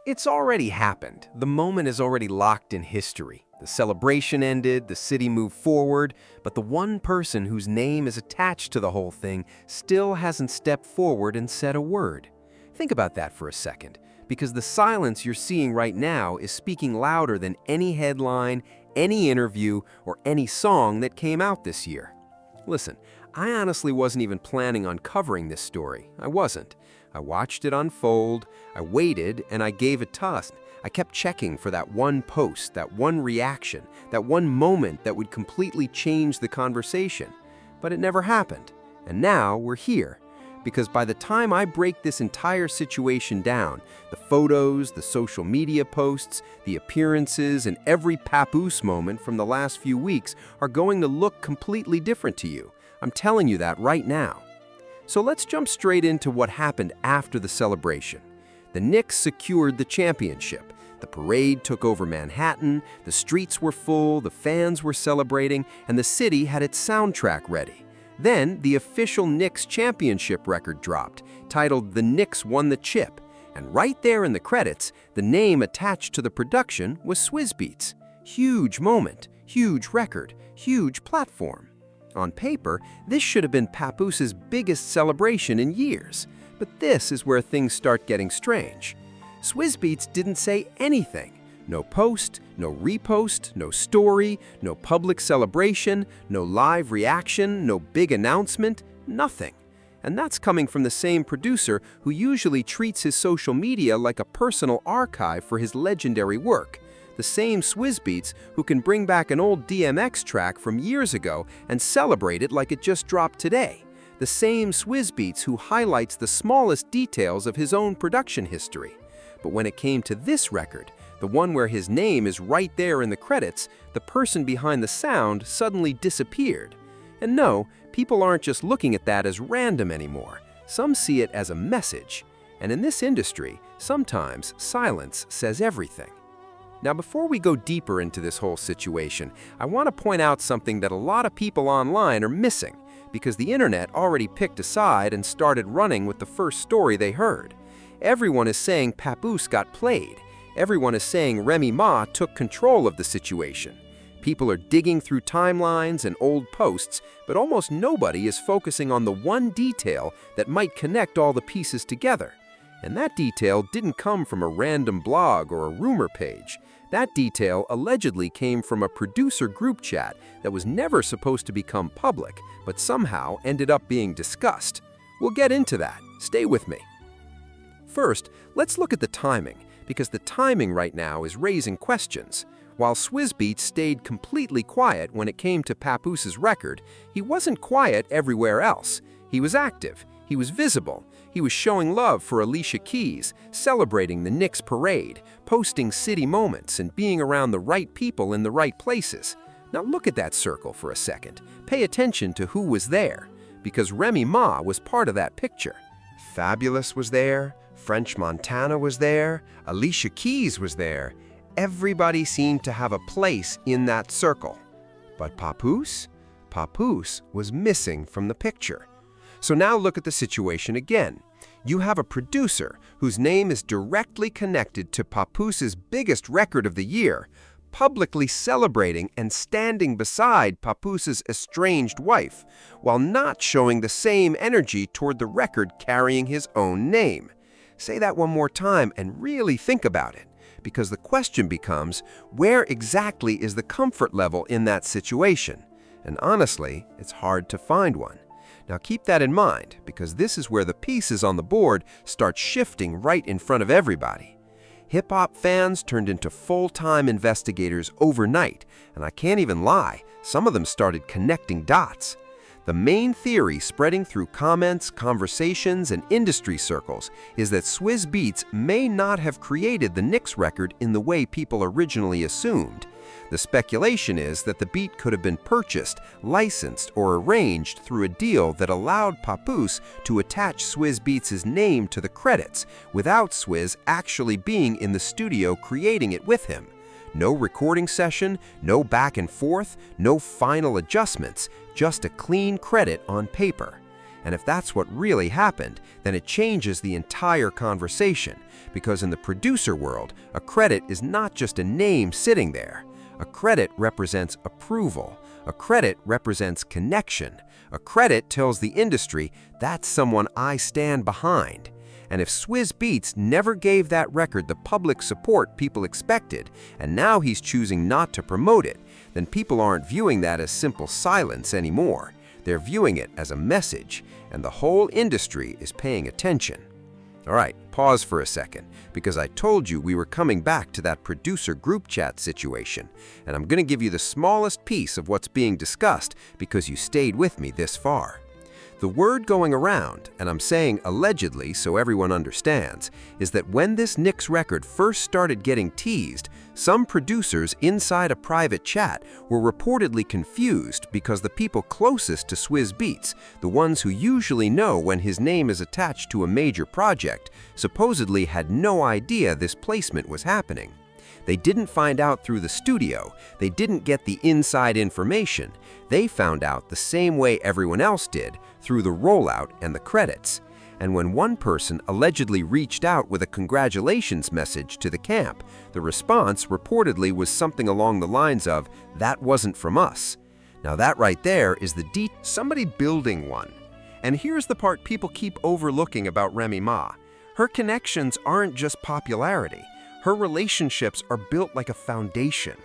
It's already happened. The moment is already locked in history. The celebration ended, the city moved forward, but the one person whose name is attached to the whole thing still hasn't stepped forward and said a word. Think about that for a second, because the silence you're seeing right now is speaking louder than any headline, any interview, or any song that came out this year. Listen, I honestly wasn't even planning on covering this story. I wasn't. I watched it unfold, I waited, and I gave it time. I kept checking for that one post, that one reaction, that one moment that would completely change the conversation. But it never happened. And now we're here. Because by the time I break this entire situation down, the photos, the social media posts, the appearances, and every Papoose moment from the last few weeks are going to look completely different to you. I'm telling you that right now. So let's jump straight into what happened after the celebration. The Knicks secured the championship. The parade took over Manhattan, the streets were full, the fans were celebrating, and the city had its soundtrack ready. Then, the official Knicks championship record dropped, titled "The Knicks Won the Chip," and right there in the credits, the name attached to the production was Swizz Beatz. Huge moment, huge record, huge platform. On paper, this should have been Papoose's biggest celebration in years. But this is where things start getting strange. Swizz Beatz didn't say anything. No post, no repost, no story, no public celebration, no live reaction, no big announcement, nothing. And that's coming from the same producer who usually treats his social media like a personal archive for his legendary work. The same Swizz Beatz who can bring back an old DMX track from years ago and celebrate it like it just dropped today. The same Swizz Beatz who highlights the smallest details of his own production history. But when it came to this record, the one where his name is right there in the credits, the person behind the sound suddenly disappeared. And no, people aren't just looking at that as random anymore. Some see it as a message. And in this industry, sometimes silence says everything. Now, before we go deeper into this whole situation, I want to point out something that a lot of people online are missing, because the internet already picked a side and started running with the first story they heard. Everyone is saying Papoose got played. Everyone is saying Remy Ma took control of the situation. People are digging through timelines and old posts, but almost nobody is focusing on the one detail that might connect all the pieces together. And that detail didn't come from a random blog or a rumor page. That detail allegedly came from a producer group chat that was never supposed to become public, but somehow ended up being discussed. We'll get into that. Stay with me. First, let's look at the timing, because the timing right now is raising questions. While Swizz Beatz stayed completely quiet when it came to Papoose's record, he wasn't quiet everywhere else. He was active. He was visible. He was showing love for Alicia Keys, celebrating the Knicks parade, posting city moments, and being around the right people in the right places. Now look at that circle for a second. Pay attention to who was there, because Remy Ma was part of that picture. Fabulous was there, French Montana was there, Alicia Keys was there. Everybody seemed to have a place in that circle. But Papoose? Papoose was missing from the picture. So now look at the situation again. You have a producer whose name is directly connected to Papoose's biggest record of the year, publicly celebrating and standing beside Papoose's estranged wife, while not showing the same energy toward the record carrying his own name. Say that one more time and really think about it, because the question becomes, where exactly is the comfort level in that situation? And honestly, it's hard to find one. Now keep that in mind, because this is where the pieces on the board start shifting right in front of everybody. Hip-hop fans turned into full-time investigators overnight, and I can't even lie, some of them started connecting dots. The main theory spreading through comments, conversations, and industry circles is that Swizz Beatz may not have created the Knicks record in the way people originally assumed. The speculation is that the beat could have been purchased, licensed, or arranged through a deal that allowed Papoose to attach Swizz Beatz's name to the credits without Swizz actually being in the studio creating it with him. No recording session, no back and forth, no final adjustments, just a clean credit on paper. And if that's what really happened, then it changes the entire conversation, because in the producer world, a credit is not just a name sitting there. A credit represents approval. A credit represents connection. A credit tells the industry, that's someone I stand behind. And if Swizz Beatz never gave that record the public support people expected, and now he's choosing not to promote it, then people aren't viewing that as simple silence anymore. They're viewing it as a message, and the whole industry is paying attention. All right, pause for a second, because I told you we were coming back to that producer group chat situation, and I'm going to give you the smallest piece of what's being discussed because you stayed with me this far. The word going around, and I'm saying allegedly so everyone understands, is that when this Knicks record first started getting teased, some producers inside a private chat were reportedly confused because the people closest to Swizz Beatz, the ones who usually know when his name is attached to a major project, supposedly had no idea this placement was happening. They didn't find out through the studio. They didn't get the inside information. They found out the same way everyone else did, through the rollout and the credits. And when one person allegedly reached out with a congratulations message to the camp, the response reportedly was something along the lines of, "That wasn't from us." Now that right there is the somebody building one. And here's the part people keep overlooking about Remy Ma. Her connections aren't just popularity. Her relationships are built like a foundation.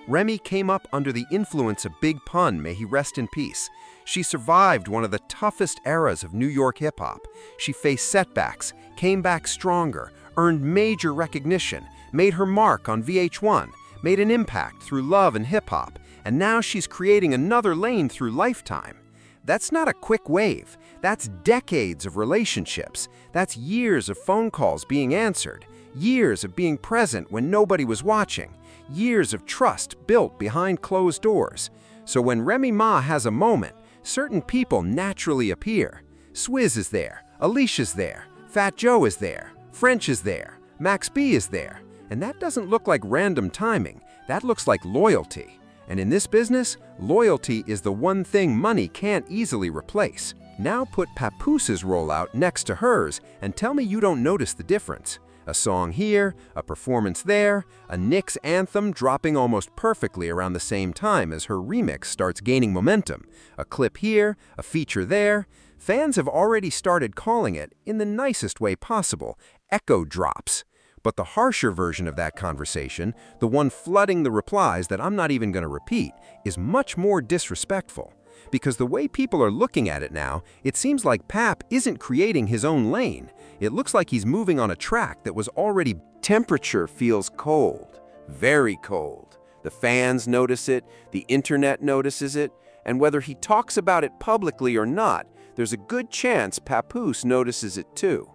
Remy came up under the influence of Big Pun, may he rest in peace. She survived one of the toughest eras of New York hip-hop. She faced setbacks, came back stronger, earned major recognition, made her mark on VH1, made an impact through love and hip-hop, and now she's creating another lane through Lifetime. That's not a quick wave. That's decades of relationships. That's years of phone calls being answered. Years of being present when nobody was watching. Years of trust built behind closed doors. So when Remy Ma has a moment, certain people naturally appear. Swizz is there, Alicia's there, Fat Joe is there, French is there, Max B is there. And that doesn't look like random timing. That looks like loyalty. And in this business, loyalty is the one thing money can't easily replace. Now put Papoos's rollout next to hers and tell me you don't notice the difference. A song here, a performance there, a Knicks anthem dropping almost perfectly around the same time as her remix starts gaining momentum. A clip here, a feature there. Fans have already started calling it, in the nicest way possible, echo drops. But the harsher version of that conversation, the one flooding the replies that I'm not even going to repeat, is much more disrespectful. Because the way people are looking at it now, it seems like Pap isn't creating his own lane. It looks like he's moving on a track that was already... Temperature feels cold, very cold. The fans notice it, the internet notices it, and whether he talks about it publicly or not, there's a good chance Papoose notices it too.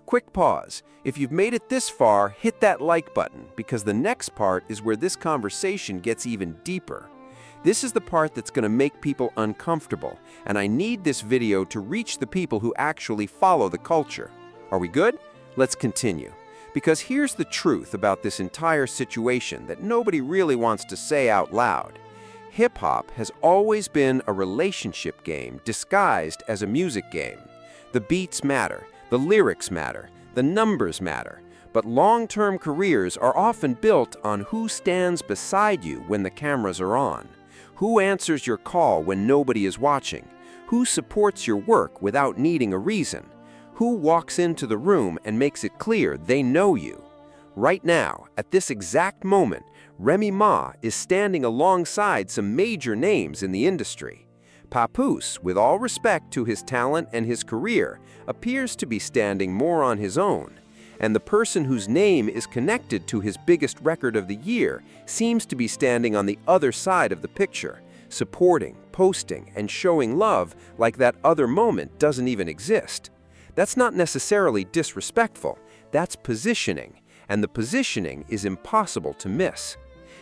Quick pause. If you've made it this far, hit that like button, because the next part is where this conversation gets even deeper. This is the part that's going to make people uncomfortable, and I need this video to reach the people who actually follow the culture. Are we good? Let's continue. Because here's the truth about this entire situation that nobody really wants to say out loud. Hip-hop has always been a relationship game disguised as a music game. The beats matter, the lyrics matter, the numbers matter, but long-term careers are often built on who stands beside you when the cameras are on. Who answers your call when nobody is watching? Who supports your work without needing a reason? Who walks into the room and makes it clear they know you? Right now, at this exact moment, Remy Ma is standing alongside some major names in the industry. Papoose, with all respect to his talent and his career, appears to be standing more on his own. And the person whose name is connected to his biggest record of the year seems to be standing on the other side of the picture, supporting, posting, and showing love like that other moment doesn't even exist. That's not necessarily disrespectful, that's positioning, and the positioning is impossible to miss.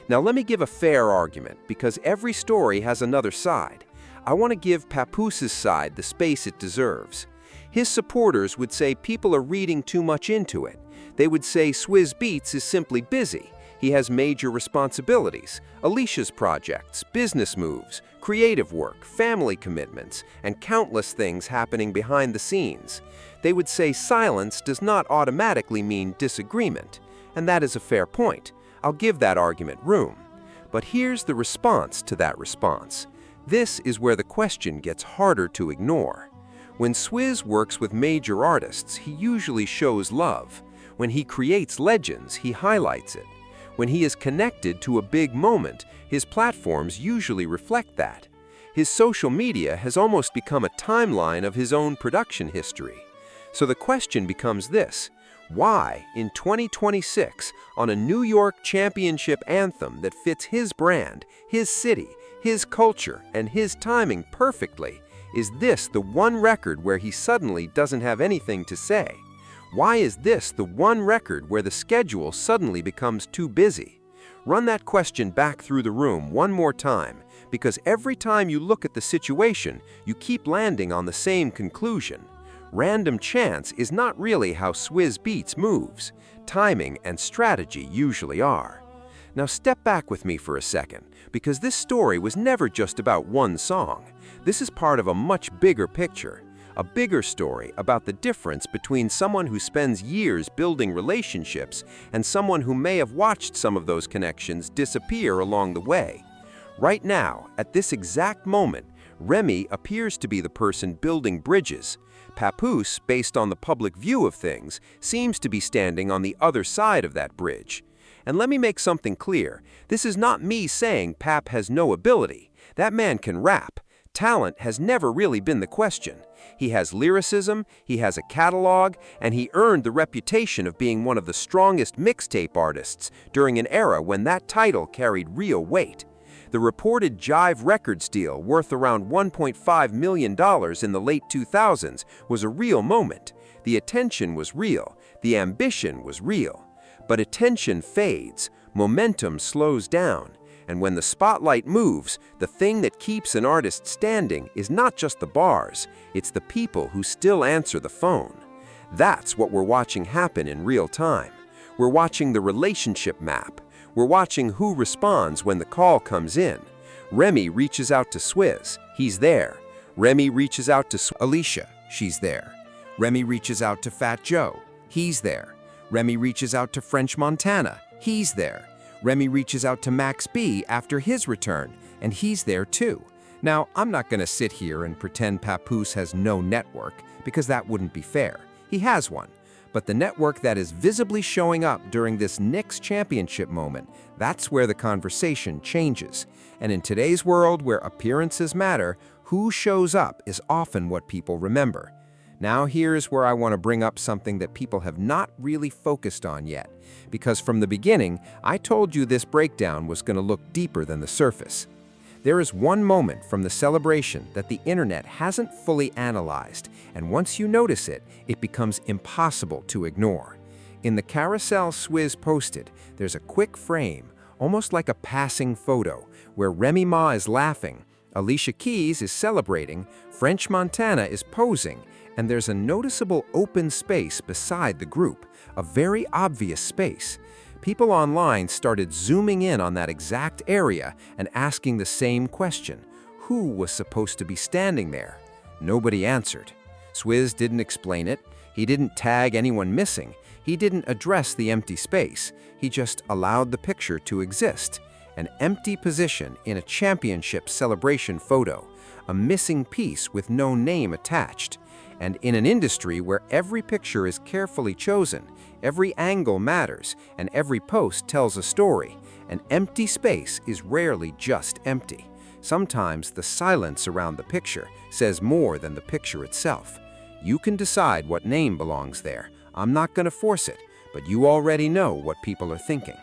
Now let me give a fair argument, because every story has another side. I want to give Papoose's side the space it deserves. His supporters would say people are reading too much into it. They would say Swizz Beatz is simply busy. He has major responsibilities: Alicia's projects, business moves, creative work, family commitments, and countless things happening behind the scenes. They would say silence does not automatically mean disagreement, and that is a fair point. I'll give that argument room. But here's the response to that response. This is where the question gets harder to ignore. When Swizz works with major artists, he usually shows love. When he creates legends, he highlights it. When he is connected to a big moment, his platforms usually reflect that. His social media has almost become a timeline of his own production history. So the question becomes this: why, in 2026, on a New York championship anthem that fits his brand, his city, his culture, and his timing perfectly, is this the one record where he suddenly doesn't have anything to say? Why is this the one record where the schedule suddenly becomes too busy? Run that question back through the room one more time, because every time you look at the situation, you keep landing on the same conclusion. Random chance is not really how Swizz Beatz moves. Timing and strategy usually are. Now step back with me for a second, because this story was never just about one song. This is part of a much bigger picture. A bigger story about the difference between someone who spends years building relationships and someone who may have watched some of those connections disappear along the way. Right now, at this exact moment, Remy appears to be the person building bridges. Papoose, based on the public view of things, seems to be standing on the other side of that bridge. And let me make something clear. This is not me saying Pap has no ability. That man can rap. Talent has never really been the question. He has lyricism, he has a catalog, and he earned the reputation of being one of the strongest mixtape artists during an era when that title carried real weight. The reported Jive Records deal, worth around $1.5 million in the late 2000s, was a real moment. The attention was real, the ambition was real. But attention fades, momentum slows down. And when the spotlight moves, the thing that keeps an artist standing is not just the bars, it's the people who still answer the phone. That's what we're watching happen in real time. We're watching the relationship map. We're watching who responds when the call comes in. Remy reaches out to Swizz. He's there. Remy reaches out to Alicia. She's there. Remy reaches out to Fat Joe. He's there. Remy reaches out to French Montana. He's there. Remy reaches out to Max B after his return, and he's there too. Now, I'm not going to sit here and pretend Papoose has no network, because that wouldn't be fair. He has one. But the network that is visibly showing up during this Knicks championship moment, that's where the conversation changes. And in today's world where appearances matter, who shows up is often what people remember. Now here's where I want to bring up something that people have not really focused on yet, because from the beginning, I told you this breakdown was going to look deeper than the surface. There is one moment from the celebration that the internet hasn't fully analyzed, and once you notice it, it becomes impossible to ignore. In the carousel Swizz posted, there's a quick frame, almost like a passing photo, where Remy Ma is laughing, Alicia Keys is celebrating, French Montana is posing, and there's a noticeable open space beside the group, a very obvious space. People online started zooming in on that exact area and asking the same question: who was supposed to be standing there? Nobody answered. Swizz didn't explain it. He didn't tag anyone missing. He didn't address the empty space. He just allowed the picture to exist. An empty position in a championship celebration photo, a missing piece with no name attached. And in an industry where every picture is carefully chosen, every angle matters, and every post tells a story, an empty space is rarely just empty. Sometimes the silence around the picture says more than the picture itself. You can decide what name belongs there. I'm not going to force it, but you already know what people are thinking.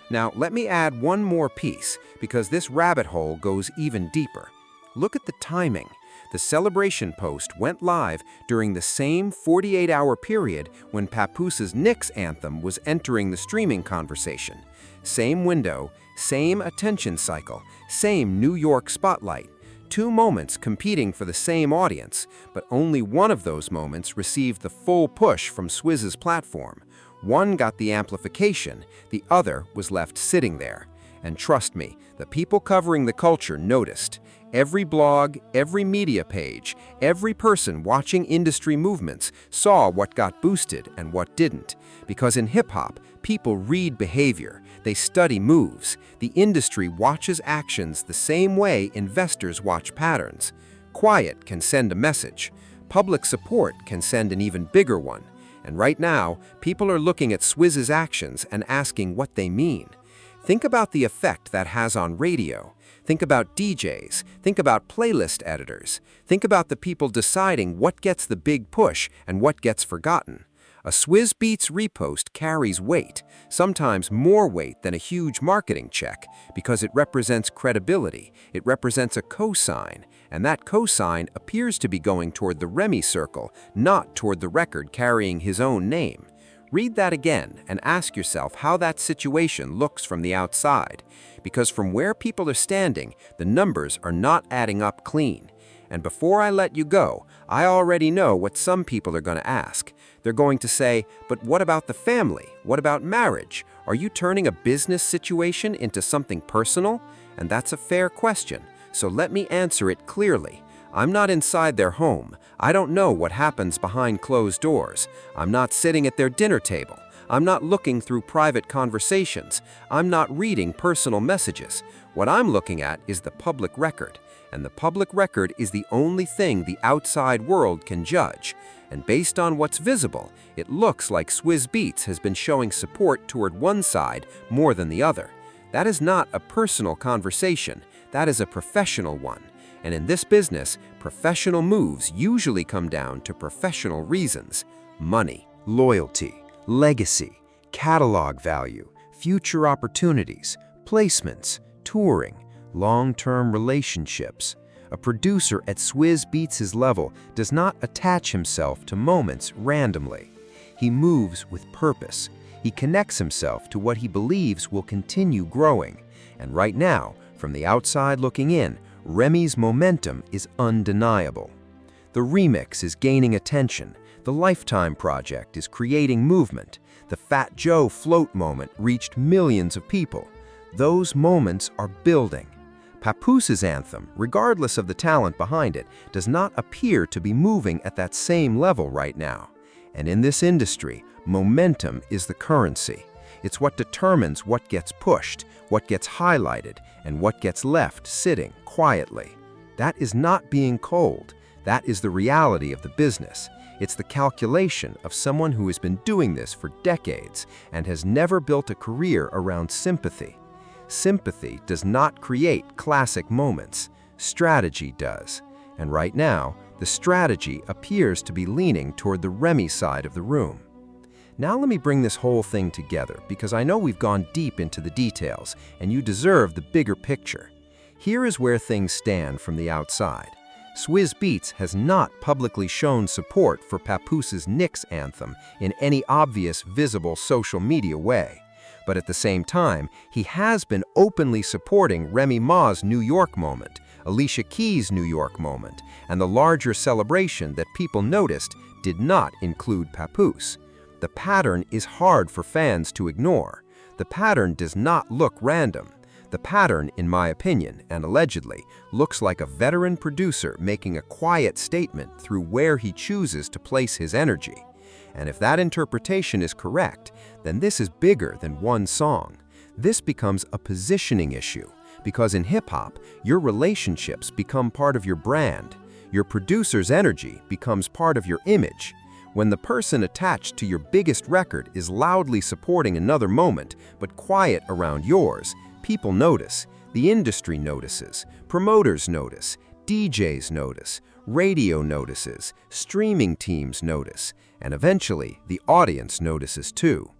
Now, let me add one more piece, because this rabbit hole goes even deeper. Look at the timing. The celebration post went live during the same 48-hour period when Papoose's Knicks anthem was entering the streaming conversation. Same window, same attention cycle, same New York spotlight. Two moments competing for the same audience, but only one of those moments received the full push from Swizz's platform. One got the amplification, the other was left sitting there. And trust me, the people covering the culture noticed. Every blog, every media page, every person watching industry movements saw what got boosted and what didn't. Because in hip-hop, people read behavior, they study moves. The industry watches actions the same way investors watch patterns. Quiet can send a message. Public support can send an even bigger one. And right now, people are looking at Swizz's actions and asking what they mean. Think about the effect that has on radio. Think about DJs. Think about playlist editors. Think about the people deciding what gets the big push and what gets forgotten. A Swizz Beatz repost carries weight, sometimes more weight than a huge marketing check, because it represents credibility, it represents a cosign, and that cosign appears to be going toward the Remy circle, not toward the record carrying his own name. Read that again and ask yourself how that situation looks from the outside, because from where people are standing, the numbers are not adding up clean. And before I let you go, I already know what some people are going to ask. They're going to say, but what about the family? What about marriage? Are you turning a business situation into something personal? And that's a fair question, so let me answer it clearly. I'm not inside their home. I don't know what happens behind closed doors. I'm not sitting at their dinner table. I'm not looking through private conversations. I'm not reading personal messages. What I'm looking at is the public record. And the public record is the only thing the outside world can judge. And based on what's visible, it looks like Swizz Beatz has been showing support toward one side more than the other. That is not a personal conversation. That is a professional one. And in this business, professional moves usually come down to professional reasons: money, loyalty, legacy, catalog value, future opportunities, placements, touring, long-term relationships. A producer at Swizz Beatz's level does not attach himself to moments randomly. He moves with purpose. He connects himself to what he believes will continue growing. And right now, from the outside looking in, Remy's momentum is undeniable. The remix is gaining attention. The Lifetime project is creating movement. The Fat Joe float moment reached millions of people. Those moments are building. Papoose's anthem, regardless of the talent behind it, does not appear to be moving at that same level right now. And in this industry, momentum is the currency. It's what determines what gets pushed, what gets highlighted, and what gets left sitting quietly. That is not being cold. That is the reality of the business. It's the calculation of someone who has been doing this for decades and has never built a career around sympathy. Sympathy does not create classic moments. Strategy does. And right now, the strategy appears to be leaning toward the Remy side of the room. Now let me bring this whole thing together, because I know we've gone deep into the details, and you deserve the bigger picture. Here is where things stand from the outside. Swizz Beatz has not publicly shown support for Papoose's Knicks anthem in any obvious, visible social media way. But at the same time, he has been openly supporting Remy Ma's New York moment, Alicia Keys' New York moment, and the larger celebration that people noticed did not include Papoose. The pattern is hard for fans to ignore. The pattern does not look random. The pattern, in my opinion, and allegedly, looks like a veteran producer making a quiet statement through where he chooses to place his energy. And if that interpretation is correct, then this is bigger than one song. This becomes a positioning issue, because in hip-hop, your relationships become part of your brand. Your producer's energy becomes part of your image. When the person attached to your biggest record is loudly supporting another moment, but quiet around yours, people notice, the industry notices, promoters notice, DJs notice, radio notices, streaming teams notice, and eventually the audience notices too.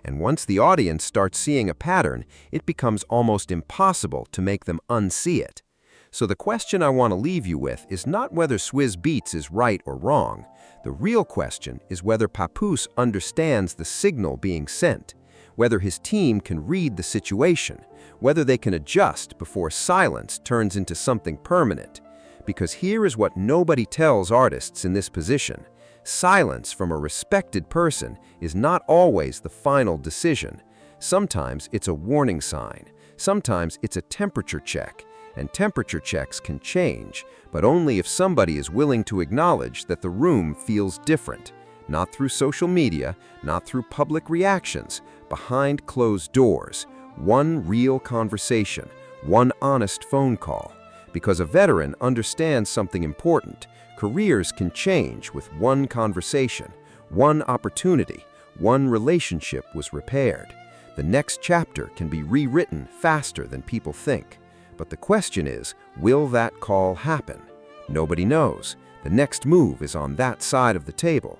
And once the audience starts seeing a pattern, it becomes almost impossible to make them unsee it. So the question I want to leave you with is not whether Swizz Beatz is right or wrong. The real question is whether Papoose understands the signal being sent, whether his team can read the situation, whether they can adjust before silence turns into something permanent. Because here is what nobody tells artists in this position. Silence from a respected person is not always the final decision. Sometimes it's a warning sign. Sometimes it's a temperature check. And temperature checks can change, but only if somebody is willing to acknowledge that the room feels different. Not through social media, not through public reactions, behind closed doors. One real conversation, one honest phone call. Because a veteran understands something important. Careers can change with one conversation, one opportunity, one relationship was repaired. The next chapter can be rewritten faster than people think. But the question is, will that call happen? Nobody knows. The next move is on that side of the table.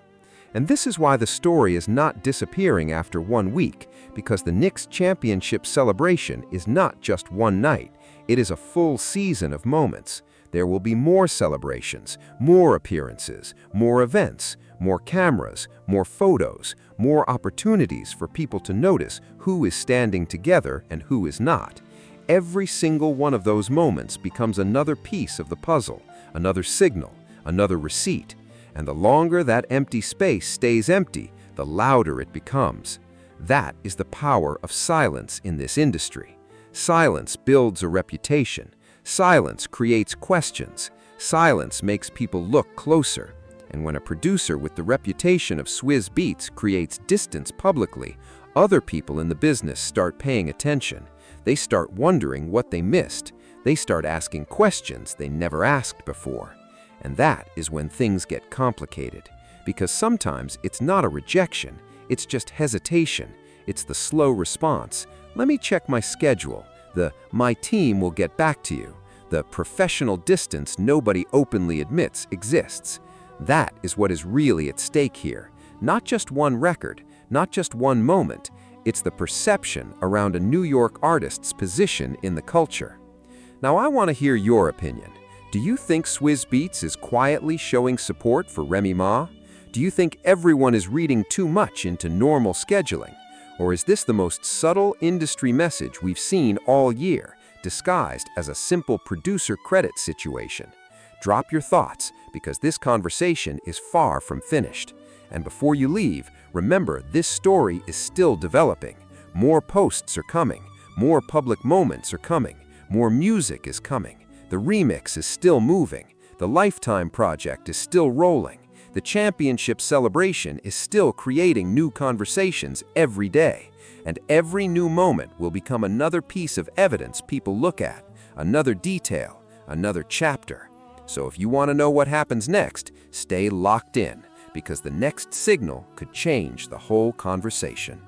And this is why the story is not disappearing after 1 week, because the Knicks championship celebration is not just one night. It is a full season of moments. There will be more celebrations, more appearances, more events, more cameras, more photos, more opportunities for people to notice who is standing together and who is not. Every single one of those moments becomes another piece of the puzzle, another signal, another receipt. And the longer that empty space stays empty, the louder it becomes. That is the power of silence in this industry. Silence builds a reputation. Silence creates questions. Silence makes people look closer. And when a producer with the reputation of Swizz Beatz creates distance publicly, other people in the business start paying attention. They start wondering what they missed. They start asking questions they never asked before. And that is when things get complicated. Because sometimes it's not a rejection, it's just hesitation. It's the slow response. Let me check my schedule. The "my team will get back to you." The professional distance nobody openly admits exists. That is what is really at stake here. Not just one record, not just one moment. It's the perception around a New York artist's position in the culture. Now I want to hear your opinion. Do you think Swizz Beatz is quietly showing support for Remy Ma? Do you think everyone is reading too much into normal scheduling? Or is this the most subtle industry message we've seen all year, disguised as a simple producer credit situation? Drop your thoughts, because this conversation is far from finished. And before you leave, remember this story is still developing. More posts are coming. More public moments are coming. More music is coming. The remix is still moving. The Lifetime project is still rolling. The championship celebration is still creating new conversations every day. And every new moment will become another piece of evidence people look at, another detail, another chapter. So if you want to know what happens next, stay locked in, because the next signal could change the whole conversation.